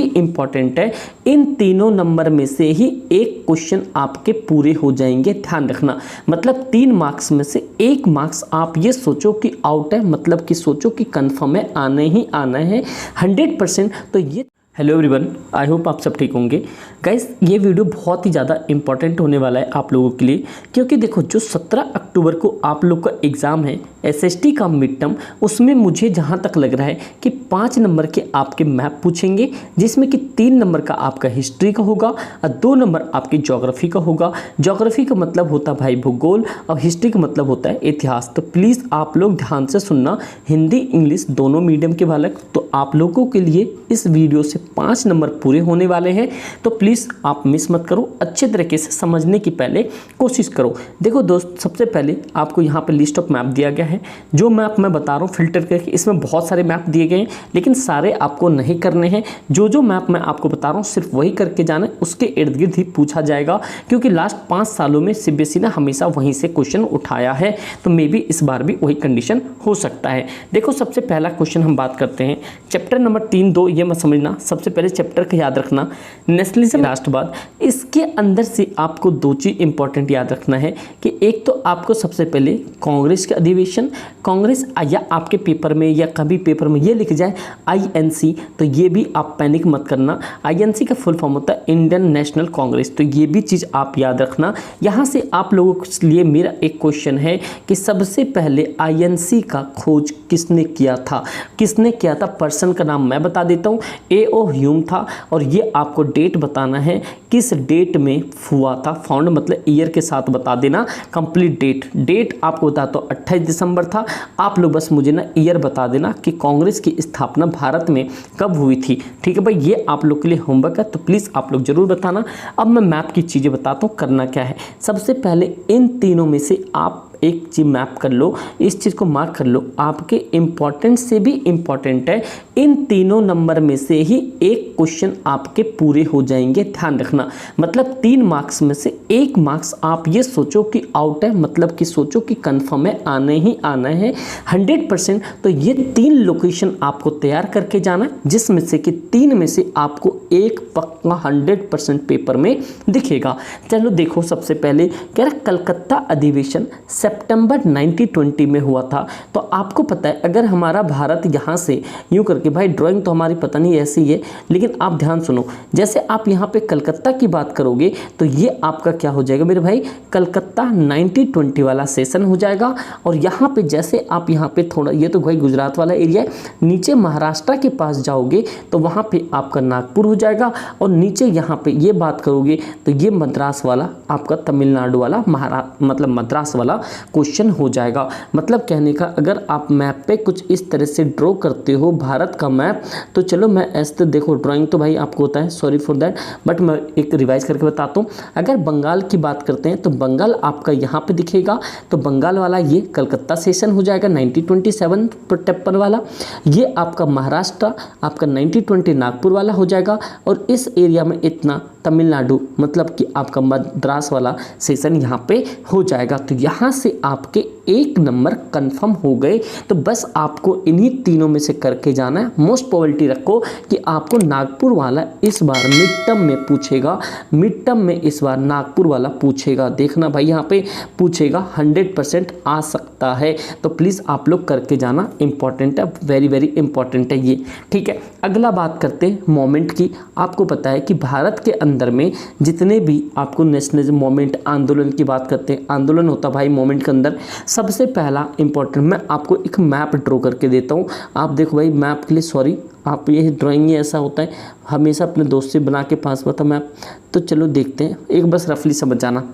भी इम्पॉर्टेंट है। इन तीनों नंबर में से ही एक क्वेश्चन आपके पूरे हो जाएंगे, ध्यान रखना। मतलब 3 मार्क्स में से 1 मार्क्स आप ये सोचो कि आउट है, मतलब कि सोचो कि कंफर्म है, आना ही आना है 100%। तो ये हेलो एवरीवन, आई होप आप सब ठीक होंगे। गाइस, ये वीडियो बहुत ही ज़्यादा इंपॉर्टेंट होने वाला है आप लोगों के लिए, क्योंकि देखो जो 17 अक्टूबर को आप लोग का एग्ज़ाम है एसएसटी का मिड टर्म, उसमें मुझे जहाँ तक लग रहा है कि 5 नंबर के आपके मैप पूछेंगे, जिसमें कि 3 नंबर का आपका हिस्ट्री का होगा और 2 नंबर आपकी ज्योग्राफी का होगा। ज्योग्राफी का मतलब होता है भाई भूगोल, और हिस्ट्री का मतलब होता है इतिहास। तो प्लीज़ आप लोग ध्यान से सुनना, हिंदी इंग्लिश दोनों मीडियम के बालक, तो आप लोगों के लिए इस वीडियो से 5 नंबर पूरे होने वाले हैं। तो प्लीज़ आप मिस मत करो, अच्छे तरीके से समझने की पहले कोशिश करो। देखो दोस्त, सबसे पहले आपको यहाँ पे लिस्ट ऑफ मैप दिया गया है। जो मैप मैं बता रहा हूँ फिल्टर करके, इसमें बहुत सारे मैप दिए गए हैं, लेकिन सारे आपको नहीं करने हैं। जो मैप मैं आपको बता रहा हूँ सिर्फ वही करके जाना है, उसके इर्द गिर्द ही पूछा जाएगा, क्योंकि लास्ट 5 सालों में सीबीएसई ने हमेशा वहीं से क्वेश्चन उठाया है। तो मे बी इस बार भी वही कंडीशन हो सकता है। देखो, सबसे पहला क्वेश्चन हम बात करते हैं चैप्टर नंबर 3.2, ये मत समझना। सबसे पहले चैप्टर का याद रखना, नेशनलिज्म राष्ट्रवाद। इसके अंदर से आपको 2 चीज़ इंपॉर्टेंट याद रखना है कि एक तो आपको सबसे पहले कांग्रेस के अधिवेशन, कांग्रेस, या आपके पेपर में या कभी पेपर में ये लिख जाए आईएनसी, तो ये भी आप पैनिक मत करना। आईएनसी का फुल फॉर्म होता है इंडियन नेशनल कांग्रेस, तो ये भी चीज़ आप याद रखना। यहाँ से आप लोगों के लिए मेरा एक क्वेश्चन है कि सबसे पहले आईएनसी का खोज किसने किया था? किसने किया था? पर्सन का नाम मैं बता देता हूँ, A.O. ह्यूम था। और ये आपको डेट बताना है, किस डेट में हुआ था। फाउंड मतलब ईयर के साथ बता देना, कंप्लीट डेट आपको बता तो 28 दिसंबर था। आप लोग बस मुझे ना ईयर बता देना कि कांग्रेस की स्थापना भारत में कब हुई थी। ठीक है भाई, ये आप लोग के लिए होमवर्क है, तो प्लीज़ आप लोग जरूर बताना। अब मैं मैप की चीज़ें बताता हूँ, करना क्या है। सबसे पहले इन तीनों में से आप एक चीज़ मैप कर लो, इस चीज़ को मार्क कर लो, आपके इम्पॉर्टेंट से भी इम्पॉर्टेंट है। इन तीनों नंबर में से ही एक क्वेश्चन आपके पूरे हो जाएंगे, ध्यान रखना। मतलब 3 मार्क्स में से 1 मार्क्स आप ये सोचो कि आउट है, मतलब कि सोचो कि कंफर्म है, आना ही आना है 100%। तो ये 3 लोकेशन आपको तैयार करके जाना है, जिसमें से कि 3 में से आपको एक पक्का 100% पेपर में दिखेगा। चलो देखो, सबसे पहले कह रहा कलकत्ता अधिवेशन सितंबर 1920 में हुआ था। तो आपको पता है, अगर हमारा भारत यहाँ से यूँ करके, भाई ड्राइंग तो हमारी पता नहीं ऐसी है, लेकिन आप ध्यान सुनो, जैसे आप यहाँ पे कलकत्ता की बात करोगे तो ये आपका क्या हो जाएगा मेरे भाई, कलकत्ता 1920 वाला सेशन हो जाएगा। और यहाँ पे जैसे आप यहाँ पे थोड़ा, ये तो भाई गुजरात वाला एरिया है, नीचे महाराष्ट्र के पास जाओगे तो वहाँ पे आपका नागपुर हो जाएगा। और नीचे यहाँ पे ये बात करोगे तो ये मद्रास वाला आपका तमिलनाडु वाला मतलब मद्रास वाला क्वेश्चन हो जाएगा। मतलब कहने का, अगर आप मैप पे कुछ इस तरह से ड्रॉ करते हो भारत का मैप, तो चलो मैं ऐसे तो देखो, ड्राइंग तो भाई आपको होता है, सॉरी फॉर दैट, बट मैं एक रिवाइज करके बताता हूँ। अगर बंगाल की बात करते हैं तो बंगाल आपका यहाँ पे दिखेगा, तो बंगाल वाला ये कलकत्ता सेशन हो जाएगा 1927 टेप्पन वाला। ये आपका महाराष्ट्र आपका 1920 नागपुर वाला हो जाएगा। और इस एरिया में इतना तमिलनाडु मतलब कि आपका मद्रास वाला सेशन यहाँ पे हो जाएगा। तो यहाँ से आपके 1 नंबर कंफर्म हो गए। तो बस आपको इन्हीं तीनों में से करके जाना है। मोस्ट प्रोबेबिलिटी रखो कि आपको नागपुर वाला इस बार मिड टर्म में पूछेगा, मिड टर्म में इस बार नागपुर वाला पूछेगा। देखना भाई, यहाँ पे पूछेगा, 100% आ सकता है। तो प्लीज़ आप लोग करके जाना, इंपॉर्टेंट है, वेरी वेरी इंपॉर्टेंट है ये। ठीक है, अगला बात करते हैं मोमेंट की। आपको पता है कि भारत के अंदर में जितने भी आपको नेशनलिज्म मोमेंट, आंदोलन की बात करते हैं, आंदोलन होता भाई मोमेंट के अंदर सबसे पहला इंपॉर्टेंट, मैं आपको एक मैप ड्रॉ करके देता हूँ। आप देखो भाई, मैप के लिए सॉरी, आप ये ड्राइंग ही ऐसा होता है, हमेशा अपने दोस्त से बना के पास होता मैप। तो चलो देखते हैं, एक बस रफली समझ जाना।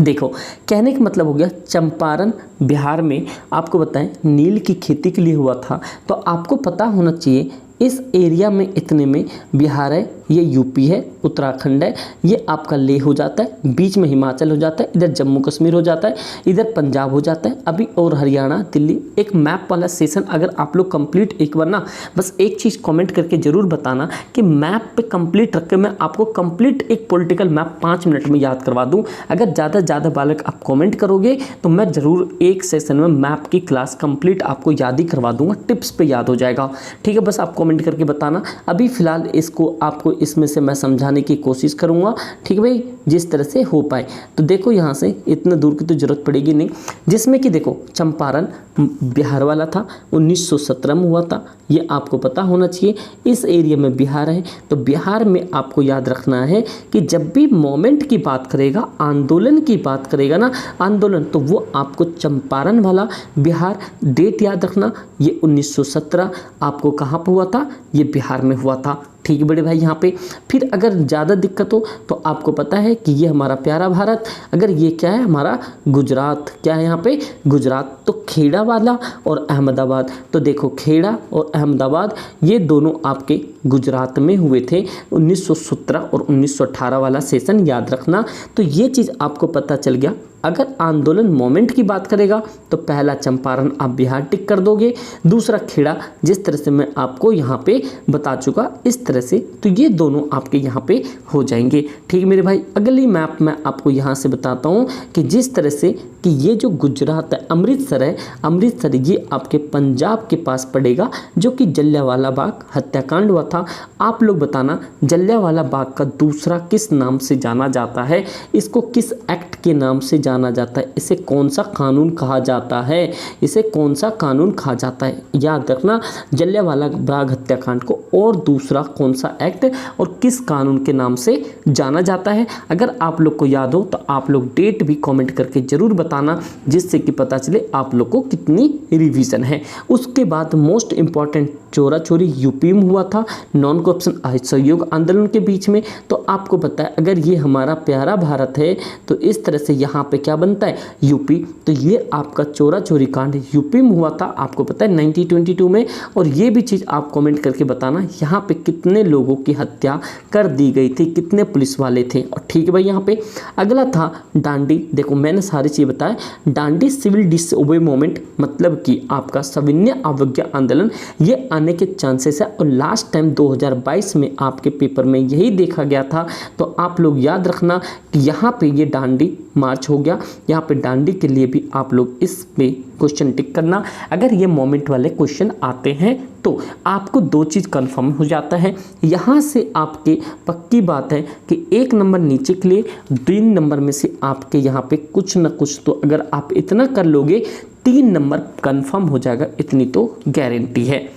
देखो, कहने का मतलब हो गया, चंपारण बिहार में आपको बताएं नील की खेती के लिए हुआ था। तो आपको पता होना चाहिए इस एरिया में इतने में बिहार है, ये यूपी है, उत्तराखंड है, ये आपका लेह हो जाता है, बीच में हिमाचल हो जाता है, इधर जम्मू कश्मीर हो जाता है, इधर पंजाब हो जाता है, अभी और हरियाणा, दिल्ली। एक मैप वाला सेशन अगर आप लोग कंप्लीट एक बार ना, बस एक चीज़ कमेंट करके ज़रूर बताना कि मैप पे कंप्लीट रख के मैं आपको कंप्लीट एक पॉलिटिकल मैप 5 मिनट में याद करवा दूँ। अगर ज़्यादा से ज़्यादा बालक आप कॉमेंट करोगे तो मैं ज़रूर एक सेशन में मैप की क्लास कंप्लीट आपको याद ही करवा दूँगा, टिप्स पर याद हो जाएगा। ठीक है, बस आप कमेंट करके बताना। अभी फ़िलहाल इसको आपको इसमें से मैं समझाने की कोशिश करूँगा, ठीक है भाई, जिस तरह से हो पाए। तो देखो यहाँ से इतना दूर की तो ज़रूरत पड़ेगी नहीं, जिसमें कि देखो चंपारण बिहार वाला था, 1917 में हुआ था, ये आपको पता होना चाहिए। इस एरिया में बिहार है, तो बिहार में आपको याद रखना है कि जब भी मोमेंट की बात करेगा, आंदोलन की बात करेगा ना, आंदोलन, तो वो आपको चंपारण वाला बिहार डेट याद रखना। ये 1917 आपको कहाँ पर हुआ था, ये बिहार में हुआ था, ठीक है बड़े भाई। यहाँ पे फिर अगर ज़्यादा दिक्कत हो तो आपको पता है कि ये हमारा प्यारा भारत, अगर ये क्या है हमारा गुजरात, क्या है यहाँ पे गुजरात, तो खेड़ा वाला और अहमदाबाद, तो देखो खेड़ा और अहमदाबाद ये दोनों आपके गुजरात में हुए थे 1917 और 1918 वाला सेशन याद रखना। तो ये चीज़ आपको पता चल गया। अगर आंदोलन मोमेंट की बात करेगा तो पहला चंपारण आप बिहार टिक कर दोगे, दूसरा खेड़ा, जिस तरह से मैं आपको यहाँ पे बता चुका इस तरह से, तो ये दोनों आपके यहाँ पे हो जाएंगे, ठीक है मेरे भाई। अगली मैप मैं आपको यहाँ से बताता हूँ कि जिस तरह से कि ये जो गुजरात है, अमृतसर है, अमृतसर ये आपके पंजाब के पास पड़ेगा, जो कि जलियांवाला बाग हत्याकांड हुआ था। आप लोग बताना जलियांवाला बाग का दूसरा किस नाम से जाना जाता है, इसको किस एक्ट के नाम से जाना जाता है, इसे कौन सा कानून कहा जाता है, इसे कौन सा कानून कहा जाता है, याद रखना जलियांवाला बाग हत्याकांड को, और दूसरा कौन सा एक्ट और किस कानून के नाम से जाना जाता है। अगर आप लोग को याद हो तो आप लोग डेट भी कमेंट करके जरूर बताना, जिससे कि पता चले आप लोग को कितनी रिवीजन है। उसके बाद मोस्ट इंपॉर्टेंट चोरा चोरी यूपी में हुआ था, नॉन करप्शन असहयोग आंदोलन के बीच में। तो आपको पता है अगर ये हमारा प्यारा भारत है तो इस तरह से यहाँ पे क्या बनता है यूपी, तो ये आपका चोरा चोरी कांड यूपी में हुआ था, आपको पता है 1922 में। और ये भी चीज़ आप कमेंट करके बताना यहाँ पे कितने लोगों की हत्या कर दी गई थी, कितने पुलिस वाले थे। और ठीक है भाई, यहाँ पे अगला था दांडी। देखो मैंने सारी चीज़ बताया, दांडी सिविल डिसओबे मूवमेंट, मतलब कि आपका सविनय अवज्ञा आंदोलन, ये आने के चांसेस है। और लास्ट टाइम 2022 में आपके पेपर में यही देखा गया था, तो आप लोग याद रखना कि यहाँ पे ये दांडी मार्च हो गया, यहाँ पे दांडी के लिए भी आप लोग इस पे क्वेश्चन टिक करना। अगर ये मोमेंट वाले क्वेश्चन आते हैं तो आपको दो चीज़ कंफर्म हो जाता है। यहाँ से आपके पक्की बात है कि 1 नंबर नीचे के लिए 3 नंबर में से आपके यहाँ पे कुछ ना कुछ, तो अगर आप इतना कर लोगे 3 नंबर कंफर्म हो जाएगा, इतनी तो गारंटी है।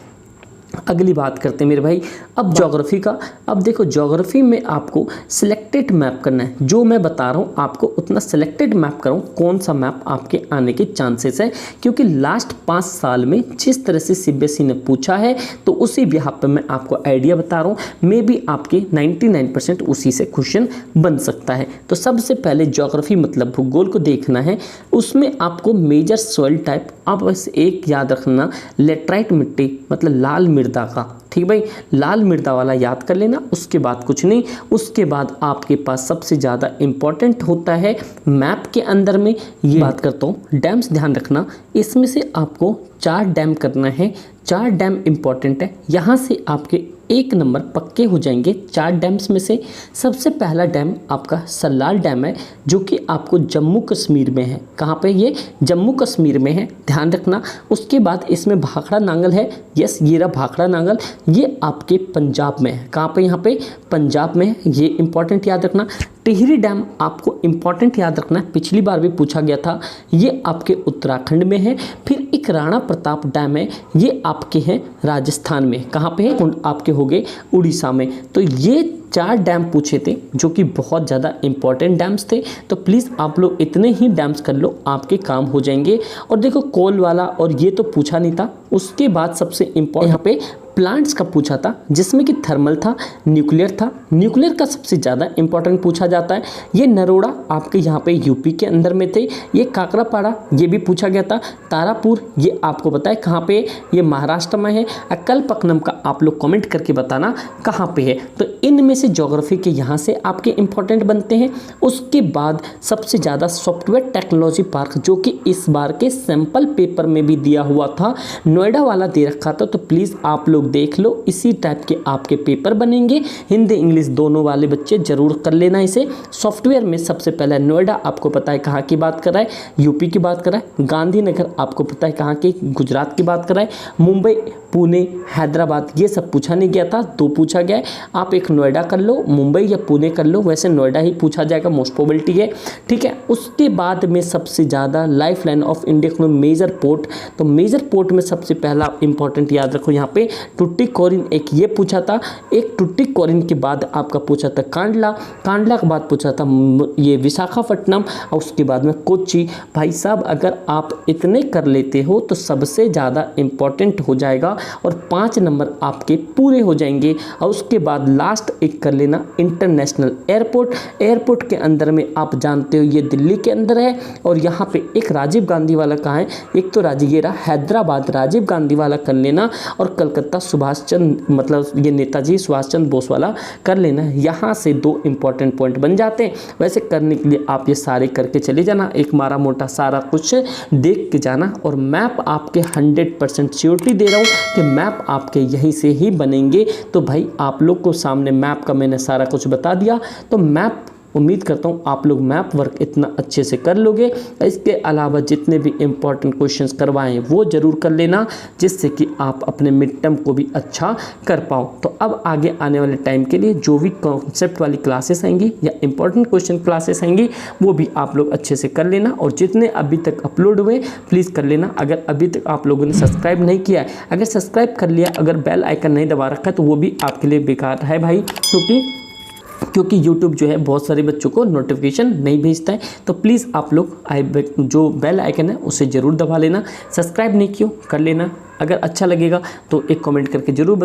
अगली बात करते हैं मेरे भाई अब ज्योग्राफी का। अब देखो ज्योग्राफी में आपको सिलेक्टेड मैप करना है, जो मैं बता रहा हूँ आपको उतना सिलेक्टेड मैप करो, कौन सा मैप आपके आने के चांसेस है। क्योंकि लास्ट 5 साल में जिस तरह से सीबीएसई ने पूछा है तो उसी बिहाफ पे मैं आपको आइडिया बता रहा हूँ, मे भी आपके 99% उसी से क्वेश्चन बन सकता है। तो सबसे पहले ज्योग्राफी मतलब भूगोल को देखना है, उसमें आपको मेजर सॉइल टाइप, आप बस एक याद रखना, लेटराइट मिट्टी मतलब लाल मृदा का, ठीक भाई, लाल मृदा वाला याद कर लेना। उसके बाद कुछ नहीं, उसके बाद आपके पास सबसे ज़्यादा इम्पॉर्टेंट होता है मैप के अंदर में, ये बात करता हूँ डैम्स, ध्यान रखना इसमें से आपको 4 डैम करना है, 4 डैम इम्पॉर्टेंट है। यहाँ से आपके 1 नंबर पक्के हो जाएंगे 4 डैम्स में से। सबसे पहला डैम आपका सलाल डैम है, जो कि आपको जम्मू कश्मीर में है। कहाँ पे? ये जम्मू कश्मीर में है, ध्यान रखना। उसके बाद इसमें भाखड़ा नांगल है, यस ये रहा भाखड़ा नांगल, ये आपके पंजाब में है। कहाँ पे? यहाँ पे पंजाब में है, ये इंपॉर्टेंट याद रखना। टिहरी डैम आपको इंपॉर्टेंट याद रखना है, पिछली बार भी पूछा गया था, ये आपके उत्तराखंड में है। फिर एक राणा प्रताप डैम है, ये आपके हैं राजस्थान में। कहाँ पे है? आपके हो गए उड़ीसा में। तो ये 4 डैम पूछे थे जो कि बहुत ज़्यादा इंपॉर्टेंट डैम्स थे। तो प्लीज़ आप लोग इतने ही डैम्स कर लो, आपके काम हो जाएंगे। और देखो कोल वाला और ये तो पूछा नहीं था। उसके बाद सबसे इम्पोर्टेंट यहाँ पे प्लांट्स का पूछा था, जिसमें कि थर्मल था, न्यूक्लियर था। न्यूक्लियर का सबसे ज़्यादा इंपॉर्टेंट पूछा जाता है। ये नरोड़ा आपके यहाँ पे यूपी के अंदर में थे। ये काकरापाड़ा ये भी पूछा गया था। तारापुर ये आपको पता है कहाँ पे? ये महाराष्ट्र में है। अक्कलपक्कनम का आप लोग कमेंट करके बताना कहाँ पे है। तो इनमें से ज्योग्राफी के यहाँ से आपके इंपॉर्टेंट बनते हैं। उसके बाद सबसे ज़्यादा सॉफ्टवेयर टेक्नोलॉजी पार्क, जो कि इस बार के सैंपल पेपर में भी दिया हुआ था, नोएडा वाला दे रखा था। तो प्लीज़ आप लोग देख लो, इसी टाइप के आपके पेपर बनेंगे। हिंदी इंग्लिश दोनों वाले बच्चे जरूर कर लेना इसे। सॉफ्टवेयर में सबसे पहले नोएडा आपको पता है कहाँ की बात कर रहा है, यूपी की बात कर रहा है। गांधीनगर आपको पता है कहाँ की, गुजरात की बात कर रहा है। मुंबई, पुणे, हैदराबाद ये सब पूछा नहीं गया था, 2 पूछा गया है। आप एक नोएडा कर लो, मुंबई या पुणे कर लो, वैसे नोएडा ही पूछा जाएगा, मोस्ट प्रोबेबिलिटी है, ठीक है। उसके बाद में सबसे ज़्यादा लाइफ लाइन ऑफ इंडिया को मेजर पोर्ट, तो मेजर पोर्ट में सबसे पहला इंपॉर्टेंट याद रखो यहाँ पे टुट्टिकोरिन, एक ये पूछा था। एक टुट्टिकोरिन के बाद आपका पूछा था कांडला, कांडला के बाद पूछा था ये विशाखापट्टनम, और उसके बाद में कोच्चि। भाई साहब अगर आप इतने कर लेते हो तो सबसे ज़्यादा इंपॉर्टेंट हो जाएगा और 5 नंबर आपके पूरे हो जाएंगे। और उसके बाद लास्ट एक कर लेना इंटरनेशनल एयरपोर्ट। एयरपोर्ट के अंदर में आप जानते हो ये दिल्ली के अंदर है, और यहाँ पे एक राजीव गांधी वाला कहाँ है, एक तो राजगीरा हैदराबाद राजीव गांधी वाला कर लेना, और कलकत्ता सुभाष चंद्र मतलब ये नेताजी सुभाष चंद्र बोस वाला कर लेना। यहाँ से 2 इंपॉर्टेंट पॉइंट बन जाते हैं। वैसे करने के लिए आप ये सारे करके चले जाना, एक मारा मोटा सारा कुछ देख के जाना। और मैप आपके 100% श्योरिटी दे रहा हूँ कि मैप आपके यहीं से ही बनेंगे। तो भाई आप लोग को सामने मैप का मैंने सारा कुछ बता दिया, तो मैप उम्मीद करता हूँ आप लोग मैप वर्क इतना अच्छे से कर लोगे। इसके अलावा जितने भी इम्पॉर्टेंट क्वेश्चंस करवाएं वो ज़रूर कर लेना, जिससे कि आप अपने मिड टर्म को भी अच्छा कर पाओ। तो अब आगे आने वाले टाइम के लिए जो भी कॉन्सेप्ट वाली क्लासेस आएंगी या इंपॉर्टेंट क्वेश्चन क्लासेस आएंगी वो भी आप लोग अच्छे से कर लेना। और जितने अभी तक अपलोड हुए प्लीज़ कर लेना। अगर अभी तक आप लोगों ने सब्सक्राइब नहीं किया है, अगर सब्सक्राइब कर लिया, अगर बेल आइकन नहीं दबा रखा है तो वो भी आपके लिए बेकार है भाई, क्योंकि YouTube जो है बहुत सारे बच्चों को नोटिफिकेशन नहीं भेजता है। तो प्लीज़ आप लोग जो बेल आइकन है उसे ज़रूर दबा लेना। सब्सक्राइब नहीं किया कर लेना। अगर अच्छा लगेगा तो एक कमेंट करके ज़रूर